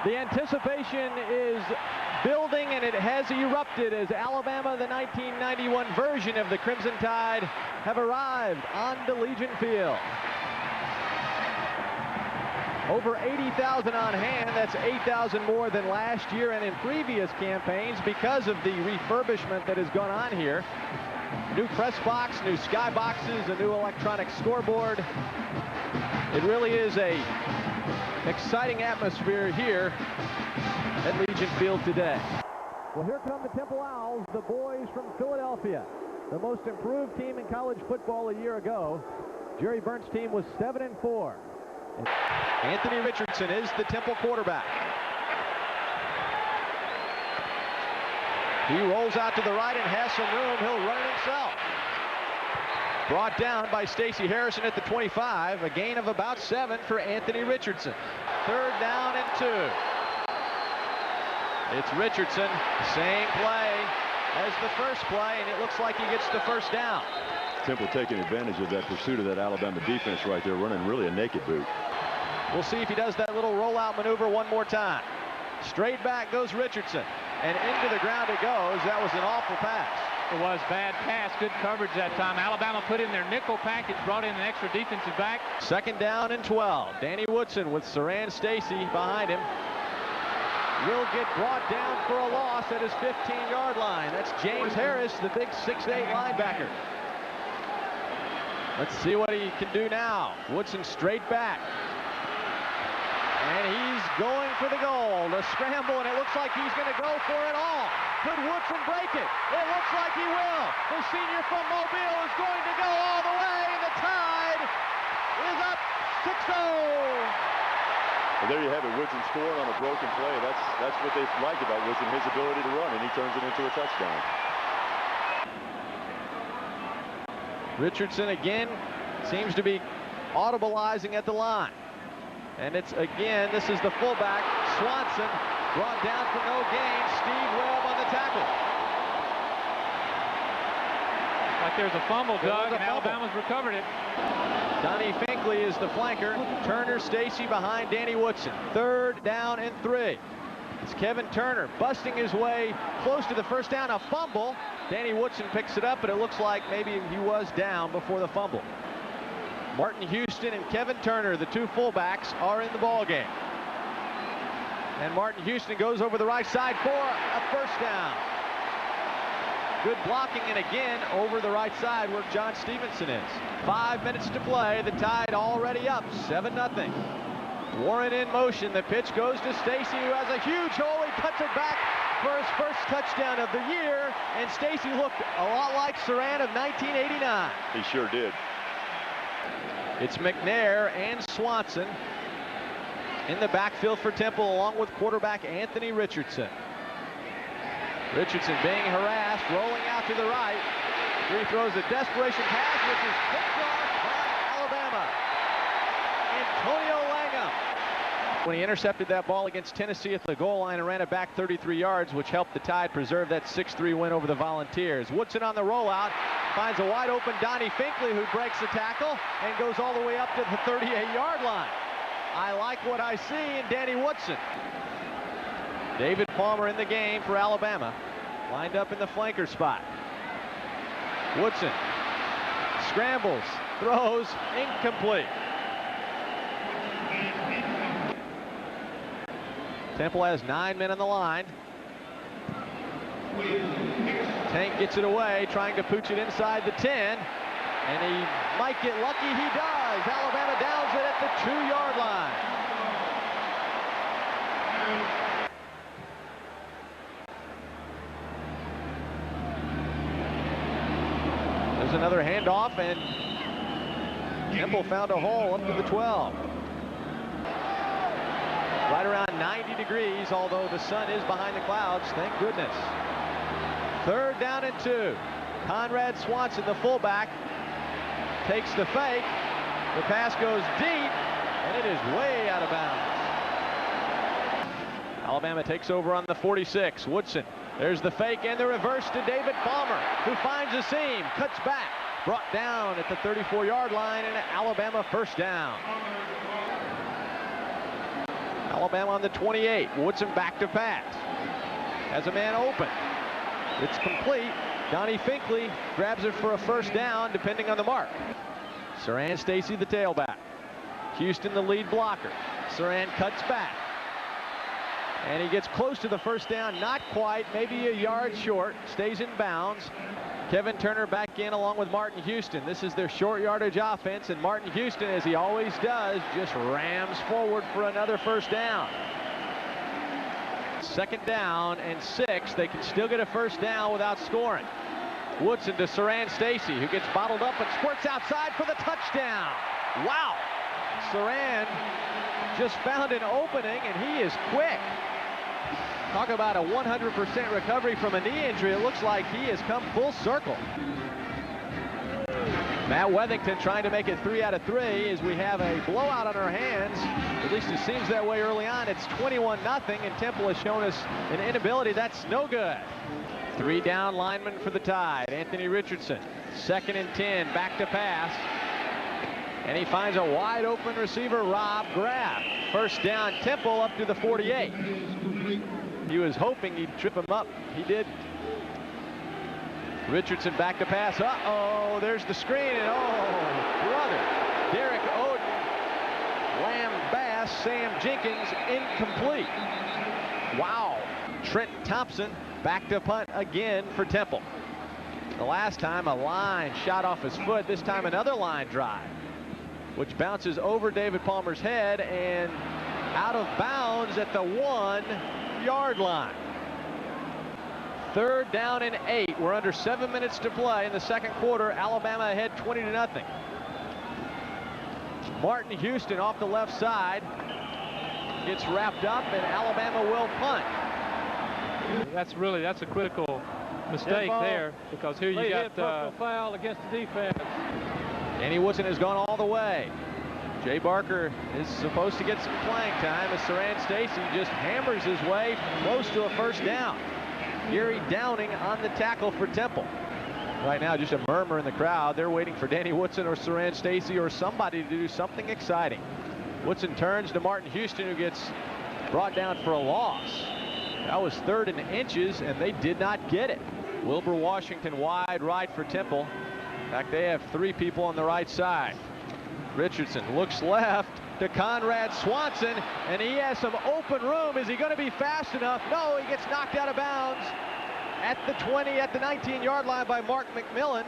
The anticipation is building, and it has erupted as Alabama, the 1991 version of the Crimson Tide, have arrived onto Legion Field. Over 80,000 on hand. That's 8,000 more than last year and in previous campaigns because of the refurbishment that has gone on here. New press box, new sky boxes, a new electronic scoreboard. It really is a exciting atmosphere here at Legion Field today. Well, here come the Temple Owls, the boys from Philadelphia, the most improved team in college football a year ago. Jerry Burnt's team was 7-4. Anthony Richardson is the Temple quarterback. He rolls out to the right and has some room. He'll run it himself. Brought down by Stacey Harrison at the 25. A gain of about 7 for Anthony Richardson. 3rd down and 2. It's Richardson, same play as the first play, and it looks like he gets the first down. Temple taking advantage of that pursuit of that Alabama defense right there, running really a naked boot. We'll see if he does that little rollout maneuver one more time. Straight back goes Richardson, and into the ground it goes. That was an awful pass. It was bad pass, good coverage that time. Alabama put in their nickel package, brought in an extra defensive back. 2nd down and 12. Danny Woodson with Saran Stacey behind him. Will get brought down for a loss at his 15-yard line. That's James Harris, the big 6'8" linebacker. Let's see what he can do now. Woodson straight back. And he's going for the goal. The scramble, and it looks like he's going to go for it all. Could Woodson break it? It looks like he will. The senior from Mobile is going to go all the way, and the Tide is up 6-0. Well, there you have it. Woodson scoring on a broken play. That's what they like about Woodson, his ability to run, and he turns it into a touchdown. Richardson again seems to be audibilizing at the line. And it's again, this is the fullback, Swanson, brought down for no gain. Steve Webb on the tackle. Like there's a fumble, Doug, and Alabama's recovered it. Donnie Finkley is the flanker. Turner, Stacey behind Danny Woodson. 3rd down and 3. It's Kevin Turner busting his way close to the first down. A fumble. Danny Woodson picks it up, but it looks like maybe he was down before the fumble. Martin Houston and Kevin Turner, the two fullbacks, are in the ball game. And Martin Houston goes over the right side for a first down. Good blocking, and again over the right side where John Stevenson is. 5 minutes to play. The Tide already up 7-0. Warren in motion. The pitch goes to Stacey, who has a huge hole. He cuts it back for his first touchdown of the year. And Stacey looked a lot like Saran of 1989. He sure did. It's McNair and Swanson in the backfield for Temple, along with quarterback Anthony Richardson. Richardson being harassed, rolling out to the right. He throws a desperation pass, which is picked off by Alabama. Antonio Langham. When he intercepted that ball against Tennessee at the goal line and ran it back 33 yards, which helped the Tide preserve that 6-3 win over the Volunteers. Woodson on the rollout. Finds a wide open Donnie Finkley, who breaks the tackle and goes all the way up to the 38-yard line. I like what I see in Danny Woodson. David Palmer in the game for Alabama. Lined up in the flanker spot. Woodson scrambles, throws, incomplete. Temple has 9 men on the line. Tank gets it away, trying to pooch it inside the 10, and he might get lucky. He does. Alabama downs it at the 2-yard line. There's another handoff, and Temple found a hole up to the 12. Right around 90 degrees, although the sun is behind the clouds, thank goodness. 3rd down and 2. Conrad Swanson, the fullback, takes the fake. The pass goes deep, and it is way out of bounds. Alabama takes over on the 46. Woodson, there's the fake and the reverse to David Palmer, who finds a seam, cuts back, brought down at the 34-yard line, and Alabama first down. Alabama on the 28. Woodson back to pass. Has a man open. It's complete. Donnie Finkley grabs it for a first down, depending on the mark. Saran Stacy, the tailback. Houston, the lead blocker. Saran cuts back. And he gets close to the first down. Not quite, maybe a yard short. Stays in bounds. Kevin Turner back in along with Martin Houston. This is their short yardage offense, and Martin Houston, as he always does, just rams forward for another first down. Second down and 6. They can still get a first down without scoring. Woodson to Saran Stacy, who gets bottled up and squirts outside for the touchdown. Wow! Saran just found an opening, and he is quick. Talk about a 100% recovery from a knee injury. It looks like he has come full circle. Matt Wethington trying to make it 3 out of 3 as we have a blowout on our hands. At least it seems that way early on. It's 21-0, and Temple has shown us an inability. That's no good. 3 down linemen for the Tide. Anthony Richardson, 2nd and 10, back to pass. And he finds a wide open receiver, Rob Graff. First down, Temple up to the 48. He was hoping he'd trip him up. He did. Richardson back to pass. Uh-oh, there's the screen, and oh, brother. Derek Oden, Lamb Bass, Sam Jenkins, incomplete. Wow. Trent Thompson back to punt again for Temple. The last time a line shot off his foot. This time another line drive, which bounces over David Palmer's head and out of bounds at the 1-yard line. 3rd down and 8. We're under 7 minutes to play in the second quarter. Alabama ahead 20-0. Martin Houston off the left side gets wrapped up, and Alabama will punt. That's a critical mistake there, because here you got personal foul against the defense. Danny Woodson has gone all the way. Jay Barker is supposed to get some playing time as Saran Stacy just hammers his way close to a first down. Gary Downing on the tackle for Temple. Right now, just a murmur in the crowd. They're waiting for Danny Woodson or Saran Stacy or somebody to do something exciting. Woodson turns to Martin Houston, who gets brought down for a loss. That was 3rd and inches, and they did not get it. Wilbur Washington wide right for Temple. In fact, they have 3 people on the right side. Richardson looks left to Conrad Swanson, and he has some open room. Is he going to be fast enough? No, he gets knocked out of bounds at the 20, at the 19-yard line by Mark McMillan.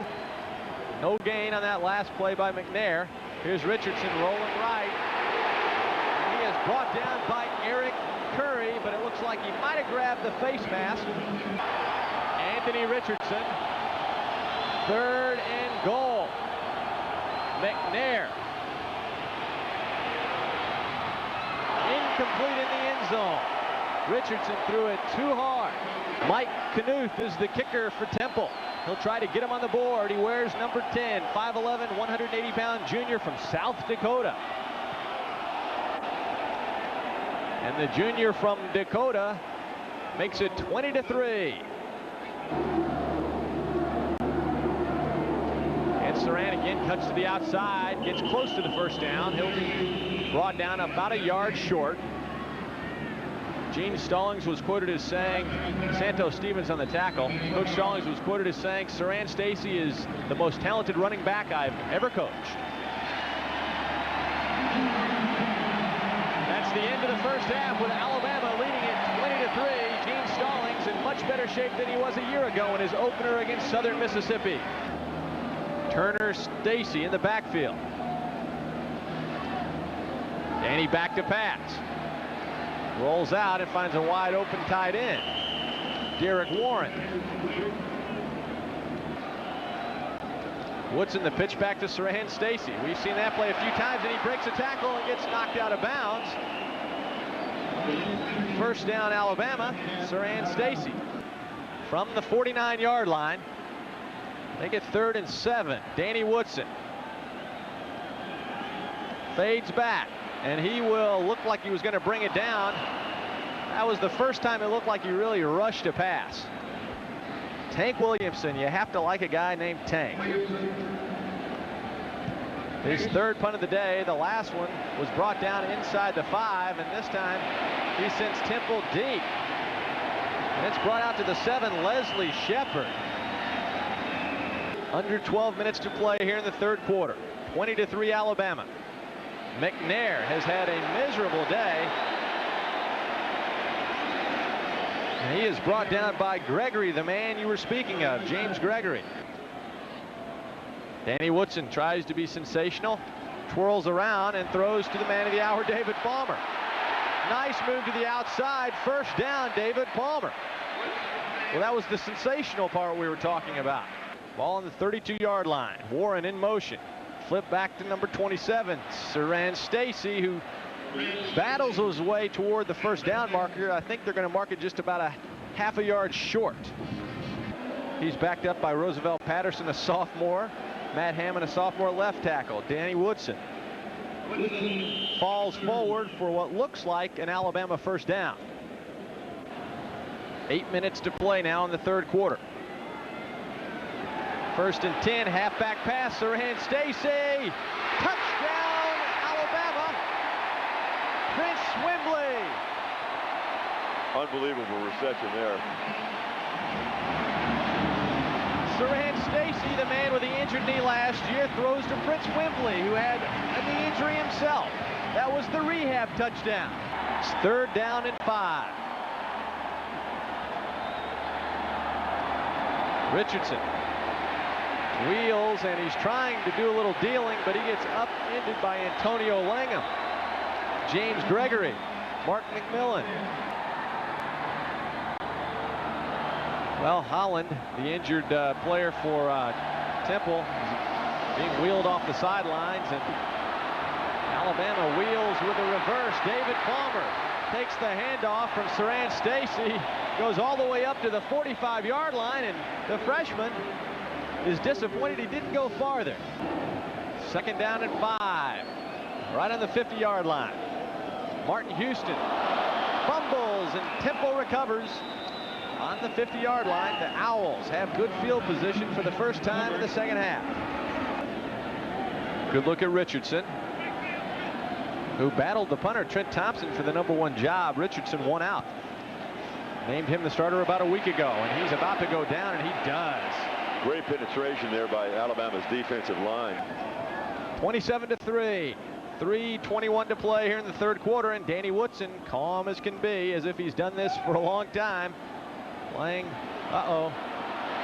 No gain on that last play by McNair. Here's Richardson rolling right. And he is brought down by Eric Curry, but it looks like he might have grabbed the face mask. Anthony Richardson, 3rd and goal. McNair. Incomplete in the end zone. Richardson threw it too hard. Mike Knuth is the kicker for Temple. He'll try to get him on the board. He wears number 10, 5'11", 180-pound junior from South Dakota. And the junior from Dakota makes it 20-3. And Saran again cuts to the outside, gets close to the first down. He'll be brought down about a yard short. Gene Stallings was quoted as saying, Santos Stevens on the tackle, Coach Stallings was quoted as saying, Saran Stacy is the most talented running back I've ever coached. That's the end of the first half with Alabama leading it 20-3. Gene Stallings in much better shape than he was a year ago in his opener against Southern Mississippi. Turner Stacy in the backfield. Danny back to pass. Rolls out and finds a wide open tight end, Derek Warren. Woodson the pitch back to Saran Stacy. We've seen that play a few times, and he breaks a tackle and gets knocked out of bounds. First down Alabama, Saran Stacy from the 49-yard line. They get 3rd and 7. Danny Woodson fades back, and he will look like he was going to bring it down. That was the first time it looked like he really rushed a pass. Tank Williamson, you have to like a guy named Tank. His third punt of the day. The last one was brought down inside the 5, and this time he sends Temple deep. And it's brought out to the 7, Leslie Shepard. Under 12 minutes to play here in the third quarter. 20-3 Alabama. McNair has had a miserable day. And he is brought down by Gregory, the man you were speaking of, James Gregory. Danny Woodson tries to be sensational, twirls around and throws to the man of the hour, David Palmer. Nice move to the outside. First down, David Palmer. Well, that was the sensational part we were talking about. Ball on the 32-yard line. Warren in motion. Flip back to number 27, Saran Stacy, who battles his way toward the first down marker. I think they're going to mark it just about a half a yard short. He's backed up by Roosevelt Patterson, a sophomore. Matt Hammond, a sophomore left tackle. Danny Woodson falls forward for what looks like an Alabama first down. 8 minutes to play now in the third quarter. First and 10, halfback pass, Saran Stacy. Touchdown, Alabama. Prince Wimbley. Unbelievable reception there. Saran Stacy, the man with the injured knee last year, throws to Prince Wimbley, who had a knee injury himself. That was the rehab touchdown. It's third down and 5. Richardson wheels, and he's trying to do a little dealing, but he gets upended by Antonio Langham. James Gregory, Mark McMillan. Well, Holland, the injured player for Temple, is being wheeled off the sidelines, and Alabama wheels with a reverse. David Palmer takes the handoff from Saran Stacy, goes all the way up to the 45-yard line, and the freshman is disappointed he didn't go farther. Second down and 5, right on the 50-yard line. Martin Houston fumbles, and Temple recovers on the 50-yard line. The Owls have good field position for the first time in the second half. Good look at Richardson, who battled the punter Trent Thompson for the #1 job. Richardson won out. Named him the starter about a week ago, and he's about to go down, and he does. Great penetration there by Alabama's defensive line. 27-3. 3:21 to play here in the third quarter, and Danny Woodson, calm as can be, as if he's done this for a long time, playing.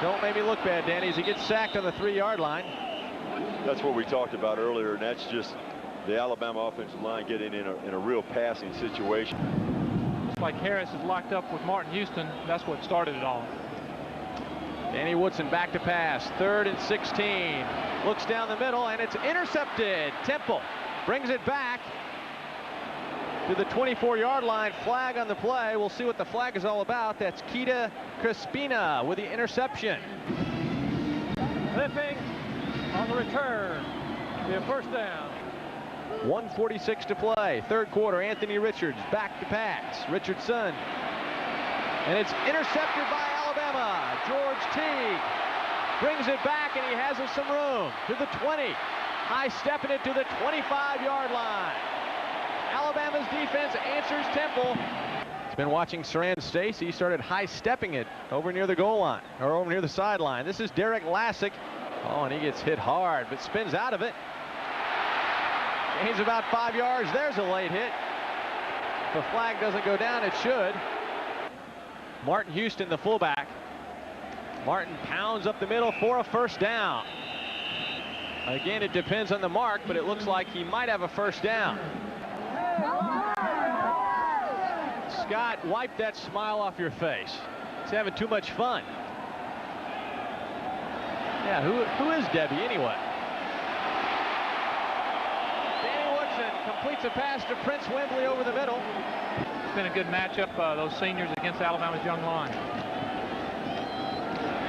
Don't make me look bad, Danny, as he gets sacked on the 3-yard line. That's what we talked about earlier, and that's just the Alabama offensive line getting in a real passing situation. It's like Harris is locked up with Martin Houston. That's what started it all. Danny Woodson back to pass. 3rd and 16. Looks down the middle, and it's intercepted. Temple brings it back to the 24-yard line. Flag on the play. We'll see what the flag is all about. That's Keita Crespina with the interception. Flipping on the return. Be a first down. 1:46 to play. Third quarter. Anthony Richards back to pass. Richardson. And it's intercepted by Alabama. George Teague brings it back, and he has some room to the 20. High stepping it to the 25-yard line. Alabama's defense answers Temple. He's been watching Saran Stacy. He started high stepping it over near the goal line, or over near the sideline. This is Derek Lassick. Oh, and he gets hit hard, but spins out of it. Gains about 5 yards. There's a late hit. If the flag doesn't go down, it should. Martin Houston, the fullback. Martin pounds up the middle for a first down. Again, it depends on the mark, but it looks like he might have a first down. Scott, wipe that smile off your face. He's having too much fun. Yeah, who is Debbie anyway? Danny Woodson completes a pass to Prince Wimbley over the middle. It's been a good matchup, those seniors against Alabama's young line.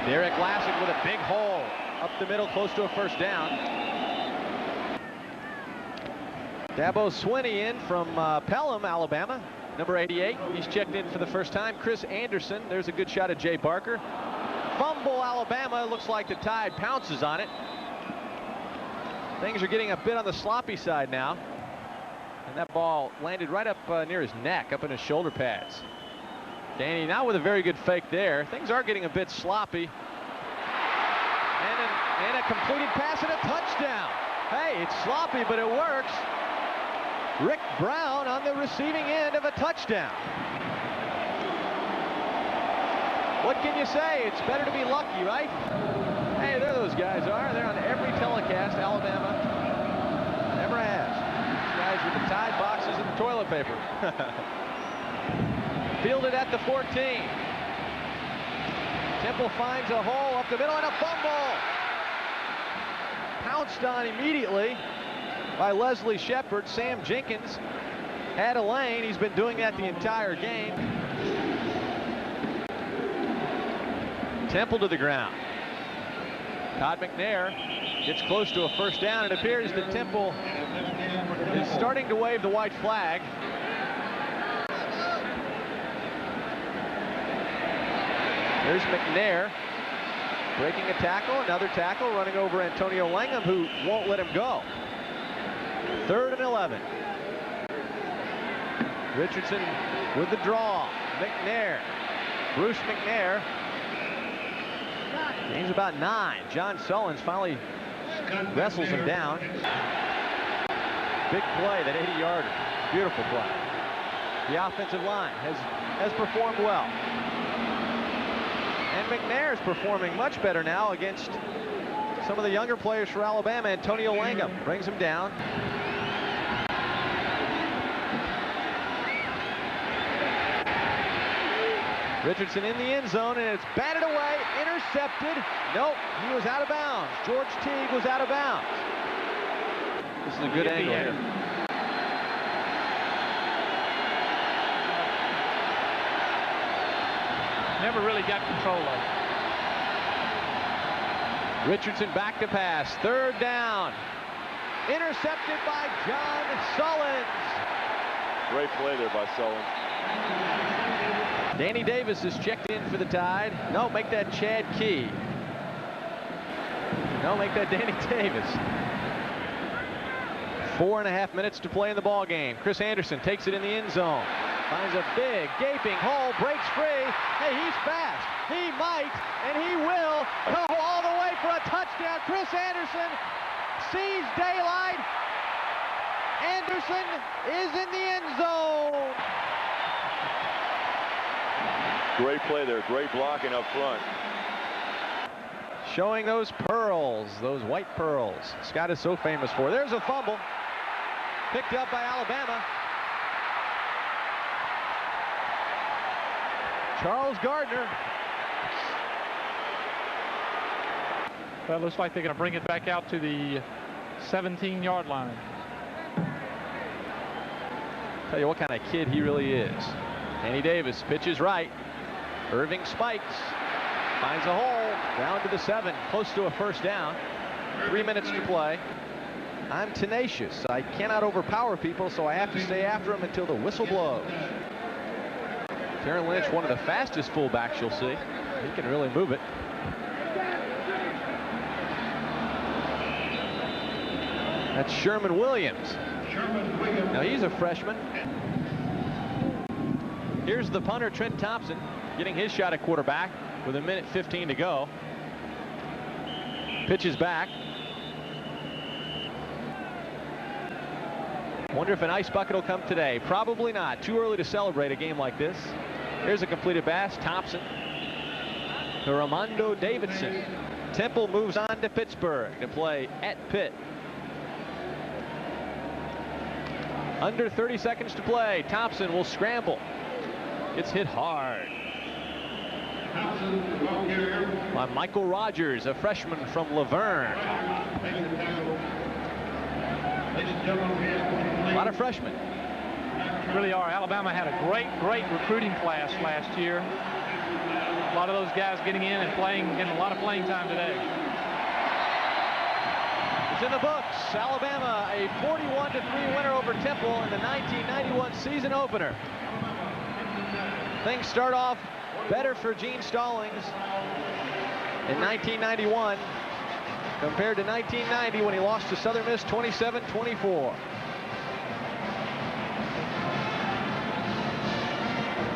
Derek Lassick with a big hole up the middle, close to a first down. Dabo Swinney in from Pelham, Alabama, number 88. He's checked in for the first time. Chris Anderson, there's a good shot at Jay Barker. Fumble, Alabama. Looks like the Tide pounces on it. Things are getting a bit on the sloppy side now. And that ball landed right up near his neck, up in his shoulder pads. Danny now with a very good fake there. Things are getting a bit sloppy. And a completed pass and a touchdown. Hey, it's sloppy, but it works. Rick Brown on the receiving end of a touchdown. What can you say? It's better to be lucky, right? Hey, there those guys are. They're on every telecast Alabama ever has. These guys with the Tide boxes and the toilet paper. Fielded at the 14. Temple finds a hole up the middle and a fumble. Pounced on immediately by Leslie Shepard. Sam Jenkins had a lane. He's been doing that the entire game. Temple to the ground. Todd McNair gets close to a first down. It appears that Temple is starting to wave the white flag. There's McNair breaking a tackle, another tackle, running over Antonio Langham, who won't let him go. 3rd and 11. Richardson with the draw. McNair. Bruce McNair. Gain's about 9. John Sullins finally wrestles him down. Big play, that 80-yarder. Beautiful play. The offensive line has performed well. And McNair is performing much better now against some of the younger players for Alabama. Antonio Langham brings him down. Richardson in the end zone, and it's batted away, intercepted. Nope, he was out of bounds. George Teague was out of bounds. This is a good angle here. Never really got control of it. Richardson back to pass. 3rd down. Intercepted by John Sullins. Great play there by Sullins. Danny Davis is checked in for the Tide. No, make that Chad Key. No, make that Danny Davis. 4.5 minutes to play in the ball game. Chris Anderson takes it in the end zone. Finds a big, gaping hole, breaks free. Hey, he's fast. He might, and he will go all the way for a touchdown. Chris Anderson sees daylight. Anderson is in the end zone. Great play there. Great blocking up front. Showing those pearls, those white pearls Scott is so famous for. There's a fumble. Picked up by Alabama. Charles Gardner. Well, it looks like they're going to bring it back out to the 17-yard line. Tell you what kind of kid he really is. Danny Davis pitches right. Irving spikes. Finds a hole. Down to the 7. Close to a first down. 3 minutes to play. I'm tenacious. I cannot overpower people, so I have to stay after them until the whistle blows. Karen Lynch, one of the fastest fullbacks you'll see. He can really move it. That's Sherman Williams. Now he's a freshman. Here's the punter, Trent Thompson, getting his shot at quarterback with 1:15 to go. Pitches back. Wonder if an ice bucket will come today. Probably not. Too early to celebrate a game like this. Here's a completed pass. Thompson to Ramondo Davidson. Temple moves on to Pittsburgh to play at Pitt. Under 30 seconds to play. Thompson will scramble. Gets hit hard by Michael Rogers, a freshman from Laverne. A lot of freshmen. Really are. Alabama had a great recruiting class last year. A lot of those guys getting in and getting a lot of playing time today. It's in the books. Alabama, a 41-3 winner over Temple in the 1991 season opener. Things start off better for Gene Stallings in 1991. compared to 1990 when he lost to Southern Miss 27-24.